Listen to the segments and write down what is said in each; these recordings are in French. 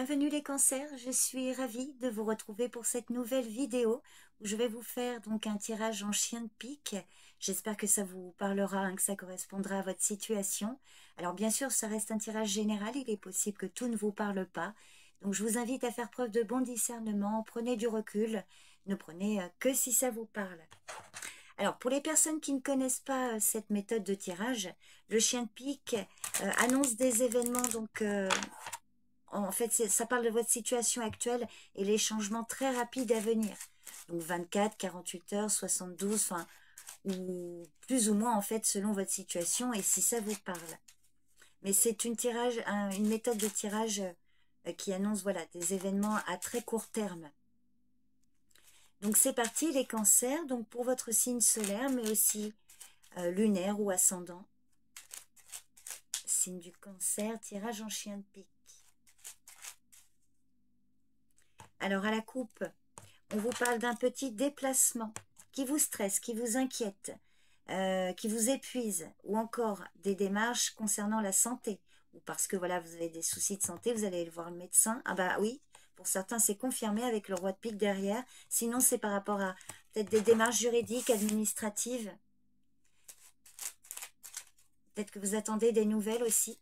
Bienvenue les cancers, je suis ravie de vous retrouver pour cette nouvelle vidéo où je vais vous faire donc un tirage en chien de pique. J'espère que ça vous parlera, que ça correspondra à votre situation. Alors bien sûr, ça reste un tirage général, il est possible que tout ne vous parle pas. Donc je vous invite à faire preuve de bon discernement, prenez du recul, ne prenez que si ça vous parle. Alors, pour les personnes qui ne connaissent pas cette méthode de tirage, le chien de pique annonce des événements donc en fait, ça parle de votre situation actuelle et les changements très rapides à venir. Donc 24, 48 heures, 72, enfin, ou plus ou moins en fait selon votre situation et si ça vous parle. Mais c'est une méthode de tirage qui annonce voilà, des événements à très court terme. Donc c'est parti les cancers, donc pour votre signe solaire mais aussi lunaire ou ascendant. Signe du cancer, tirage en chien de pique. Alors à la coupe, on vous parle d'un petit déplacement qui vous stresse, qui vous inquiète, qui vous épuise, ou encore des démarches concernant la santé, ou parce que voilà, vous avez des soucis de santé, vous allez aller voir le médecin. Ah bah oui, pour certains c'est confirmé avec le roi de pique derrière, sinon c'est par rapport à peut-être des démarches juridiques, administratives. Peut-être que vous attendez des nouvelles aussi.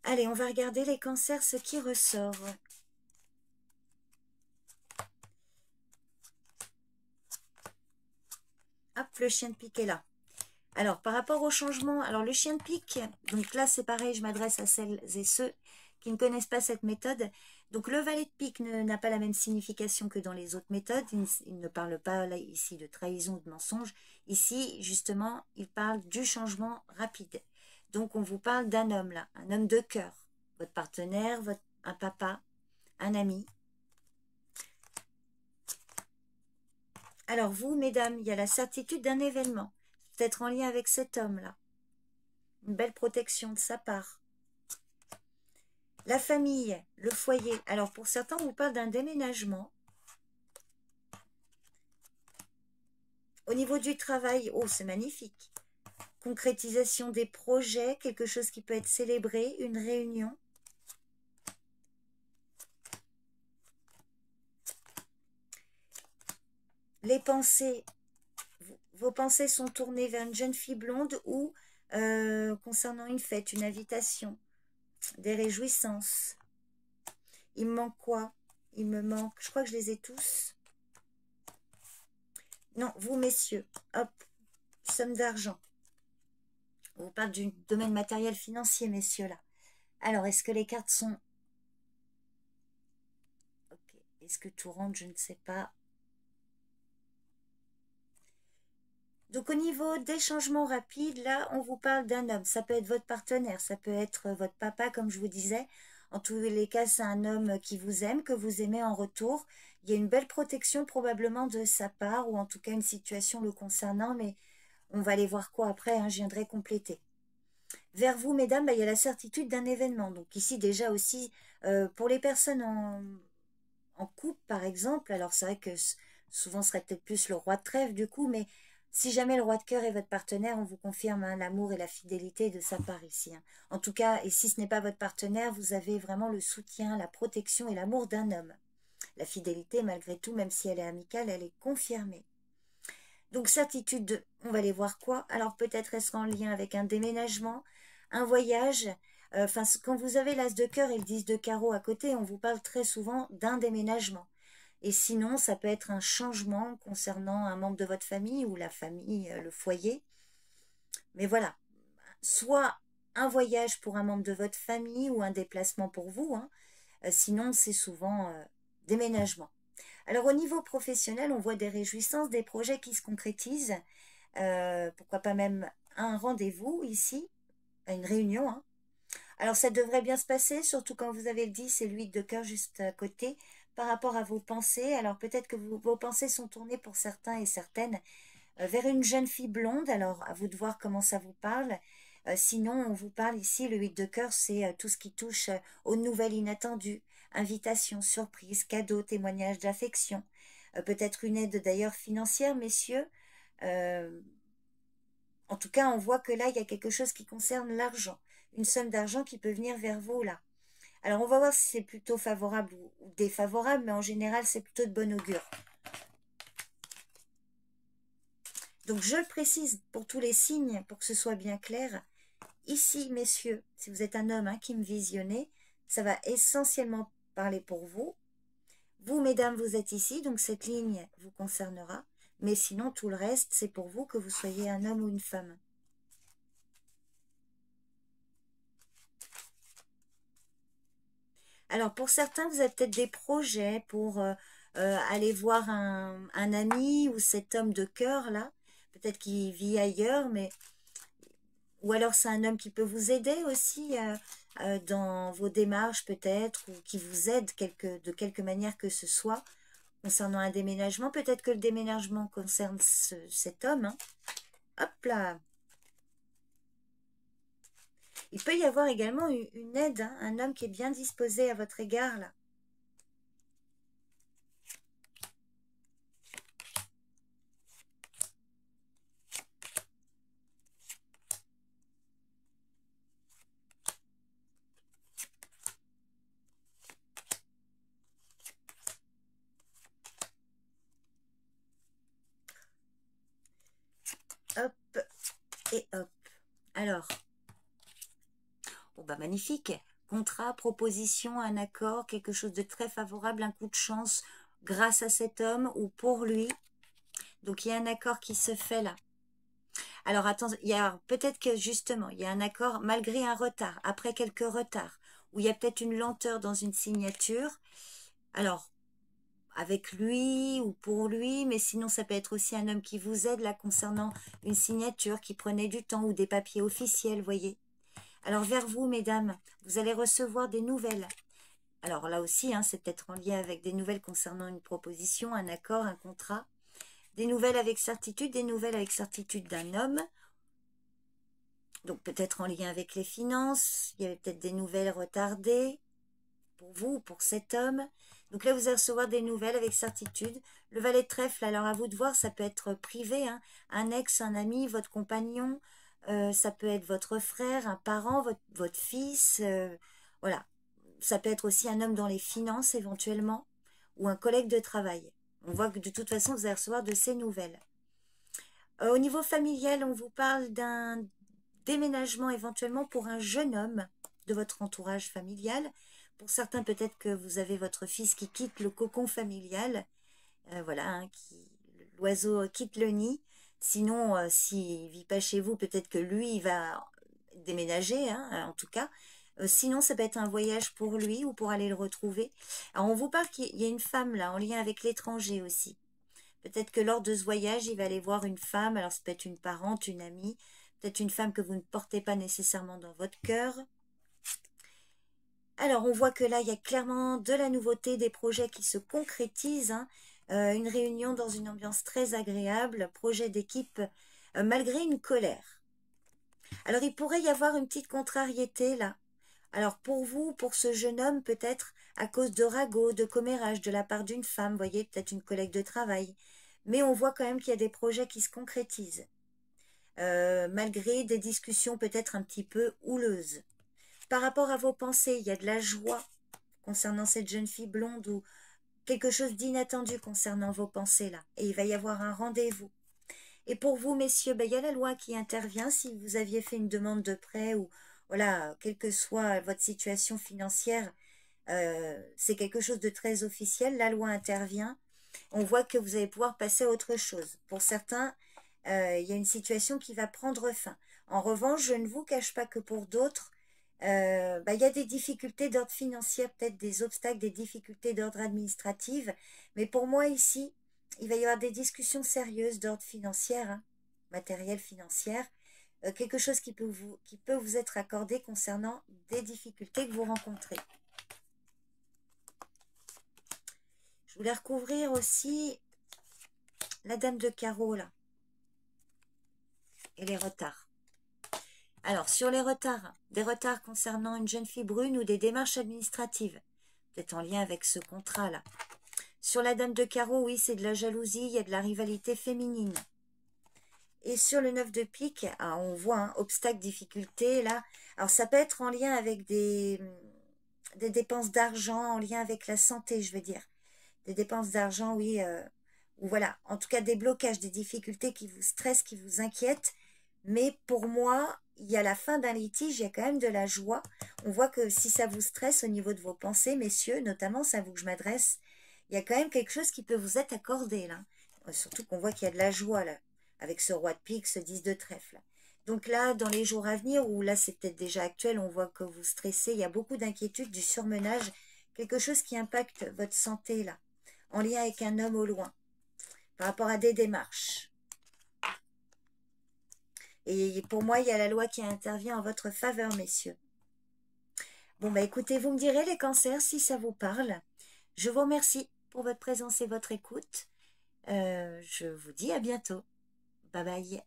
Allez, on va regarder les cancers, ce qui ressort. Hop, le chien de pique est là. Alors, par rapport au changement, alors le chien de pique, donc là c'est pareil, je m'adresse à celles et ceux qui ne connaissent pas cette méthode. Donc le valet de pique n'a pas la même signification que dans les autres méthodes. Il ne parle pas là ici de trahison ou de mensonge. Ici, justement, il parle du changement rapide. Donc on vous parle d'un homme là, un homme de cœur. Votre partenaire, un papa, un ami. Alors vous, mesdames, il y a la certitude d'un événement. Peut-être en lien avec cet homme-là. Une belle protection de sa part. La famille, le foyer. Alors pour certains, on vous parle d'un déménagement. Au niveau du travail, oh c'est magnifique. Concrétisation des projets, quelque chose qui peut être célébré, une réunion. Les pensées, vos pensées sont tournées vers une jeune fille blonde ou concernant une fête, une invitation, des réjouissances. Il me manque quoi? Il me manque, je crois que je les ai tous. Non, vous messieurs, hop, somme d'argent. On vous parle du domaine matériel financier, messieurs, là. Alors, est-ce que les cartes sont... Ok, est-ce que tout rentre? Je ne sais pas. Donc, au niveau des changements rapides, là, on vous parle d'un homme. Ça peut être votre partenaire, ça peut être votre papa, comme je vous disais. En tous les cas, c'est un homme qui vous aime, que vous aimez en retour. Il y a une belle protection probablement de sa part, ou en tout cas une situation le concernant, mais on va aller voir quoi après, hein, je viendrai compléter. Vers vous, mesdames, bah, il y a la certitude d'un événement. Donc ici, déjà aussi, pour les personnes en couple, par exemple, alors c'est vrai que souvent, ce serait peut-être plus le roi de trèfle, du coup, mais si jamais le roi de cœur est votre partenaire, on vous confirme hein, l'amour et la fidélité de sa part ici. Hein. En tout cas, et si ce n'est pas votre partenaire, vous avez vraiment le soutien, la protection et l'amour d'un homme. La fidélité, malgré tout, même si elle est amicale, elle est confirmée. Donc, certitude, on va aller voir quoi. Alors, peut-être est-ce en lien avec un déménagement, un voyage. Enfin, quand vous avez l'as de cœur et le 10 de carreau à côté, on vous parle très souvent d'un déménagement. Et sinon, ça peut être un changement concernant un membre de votre famille ou la famille, le foyer. Mais voilà, soit un voyage pour un membre de votre famille ou un déplacement pour vous. Hein. Sinon, c'est souvent déménagement. Alors au niveau professionnel, on voit des réjouissances, des projets qui se concrétisent. Pourquoi pas même un rendez-vous ici, une réunion. Hein. Alors ça devrait bien se passer, surtout quand vous avez le 10 et le 8 de cœur juste à côté, par rapport à vos pensées. Alors peut-être que vos pensées sont tournées pour certains et certaines vers une jeune fille blonde. Alors à vous de voir comment ça vous parle. Sinon, on vous parle ici, le 8 de cœur, c'est tout ce qui touche aux nouvelles inattendues, invitations, surprises, cadeaux, témoignages d'affection. Peut-être une aide d'ailleurs financière, messieurs. En tout cas, on voit que là, il y a quelque chose qui concerne l'argent, une somme d'argent qui peut venir vers vous là. Alors, on va voir si c'est plutôt favorable ou défavorable, mais en général, c'est plutôt de bon augure. Donc, je le précise pour tous les signes, pour que ce soit bien clair. Ici, messieurs, si vous êtes un homme hein, qui me visionnez, ça va essentiellement parler pour vous. Vous, mesdames, vous êtes ici, donc cette ligne vous concernera. Mais sinon, tout le reste, c'est pour vous, que vous soyez un homme ou une femme. Alors, pour certains, vous avez peut-être des projets pour aller voir un ami ou cet homme de cœur, là. Peut-être qu'il vit ailleurs, mais... Ou alors, c'est un homme qui peut vous aider aussi dans vos démarches, peut-être, ou qui vous aide de quelque manière que ce soit, concernant un déménagement. Peut-être que le déménagement concerne cet homme. Hein. Hop là! Il peut y avoir également une aide, hein, un homme qui est bien disposé à votre égard, là. Hop et hop. Alors, oh bah magnifique. Contrat, proposition, un accord, quelque chose de très favorable, un coup de chance grâce à cet homme ou pour lui. Donc, il y a un accord qui se fait là. Alors, attends, il y a peut-être que justement, il y a un accord malgré un retard, après quelques retards, où il y a peut-être une lenteur dans une signature. Alors, avec lui ou pour lui, mais sinon ça peut être aussi un homme qui vous aide là concernant une signature qui prenait du temps ou des papiers officiels, voyez. Alors vers vous, mesdames, vous allez recevoir des nouvelles. Alors là aussi, hein, c'est peut-être en lien avec des nouvelles concernant une proposition, un accord, un contrat. Des nouvelles avec certitude d'un homme. Donc peut-être en lien avec les finances, il y avait peut-être des nouvelles retardées pour vous, pour cet homme. Donc là, vous allez recevoir des nouvelles avec certitude. Le valet de trèfle, alors à vous de voir, ça peut être privé, hein, un ex, un ami, votre compagnon, ça peut être votre frère, un parent, votre fils, voilà. Ça peut être aussi un homme dans les finances éventuellement, ou un collègue de travail. On voit que de toute façon, vous allez recevoir de ces nouvelles. Au niveau familial, on vous parle d'un déménagement éventuellement pour un jeune homme de votre entourage familial. Pour certains, peut-être que vous avez votre fils qui quitte le cocon familial. Voilà, hein, l'oiseau quitte le nid. Sinon, s'il ne vit pas chez vous, peut-être que lui, il va déménager, hein, en tout cas. Sinon, ça peut être un voyage pour lui ou pour aller le retrouver. Alors, on vous parle qu'il y a une femme là, en lien avec l'étranger aussi. Peut-être que lors de ce voyage, il va aller voir une femme. Alors, ça peut être une parente, une amie. Peut-être une femme que vous ne portez pas nécessairement dans votre cœur. Alors, on voit que là, il y a clairement de la nouveauté, des projets qui se concrétisent. Hein. Une réunion dans une ambiance très agréable, projet d'équipe, malgré une colère. Alors, il pourrait y avoir une petite contrariété là. Alors, pour vous, pour ce jeune homme, peut-être à cause de ragots, de commérages de la part d'une femme, voyez, peut-être une collègue de travail. Mais on voit quand même qu'il y a des projets qui se concrétisent. Malgré des discussions peut-être un petit peu houleuses. Par rapport à vos pensées, il y a de la joie concernant cette jeune fille blonde ou quelque chose d'inattendu concernant vos pensées là. Et il va y avoir un rendez-vous. Et pour vous, messieurs, ben, il y a la loi qui intervient si vous aviez fait une demande de prêt ou voilà, quelle que soit votre situation financière, c'est quelque chose de très officiel. La loi intervient. On voit que vous allez pouvoir passer à autre chose. Pour certains, il y a une situation qui va prendre fin. En revanche, je ne vous cache pas que pour d'autres, il y a des difficultés d'ordre financier, peut-être des obstacles, des difficultés d'ordre administratif. Mais pour moi ici, il va y avoir des discussions sérieuses d'ordre financier, hein, matériel financière, quelque chose qui peut vous être accordé concernant des difficultés que vous rencontrez. Je voulais recouvrir aussi la dame de carreau là et les retards. Alors, sur les retards, des retards concernant une jeune fille brune ou des démarches administratives, peut-être en lien avec ce contrat-là. Sur la dame de carreau, oui, c'est de la jalousie, il y a de la rivalité féminine. Et sur le 9 de pique, ah, on voit un obstacle, difficulté, là. Alors, ça peut être en lien avec des dépenses d'argent, en lien avec la santé, je veux dire. Des dépenses d'argent, oui. Ou voilà, en tout cas, des blocages, des difficultés qui vous stressent, qui vous inquiètent. Mais pour moi, il y a la fin d'un litige, il y a quand même de la joie. On voit que si ça vous stresse au niveau de vos pensées, messieurs, notamment, c'est à vous que je m'adresse, il y a quand même quelque chose qui peut vous être accordé, là. Surtout qu'on voit qu'il y a de la joie, là, avec ce roi de pique, ce 10 de trèfle. Donc là, dans les jours à venir, ou là, c'est peut-être déjà actuel, on voit que vous stressez, il y a beaucoup d'inquiétudes, du surmenage, quelque chose qui impacte votre santé, là, en lien avec un homme au loin, par rapport à des démarches. Et pour moi, il y a la loi qui intervient en votre faveur, messieurs. Bon, bah écoutez, vous me direz les cancers si ça vous parle. Je vous remercie pour votre présence et votre écoute. Je vous dis à bientôt. Bye bye.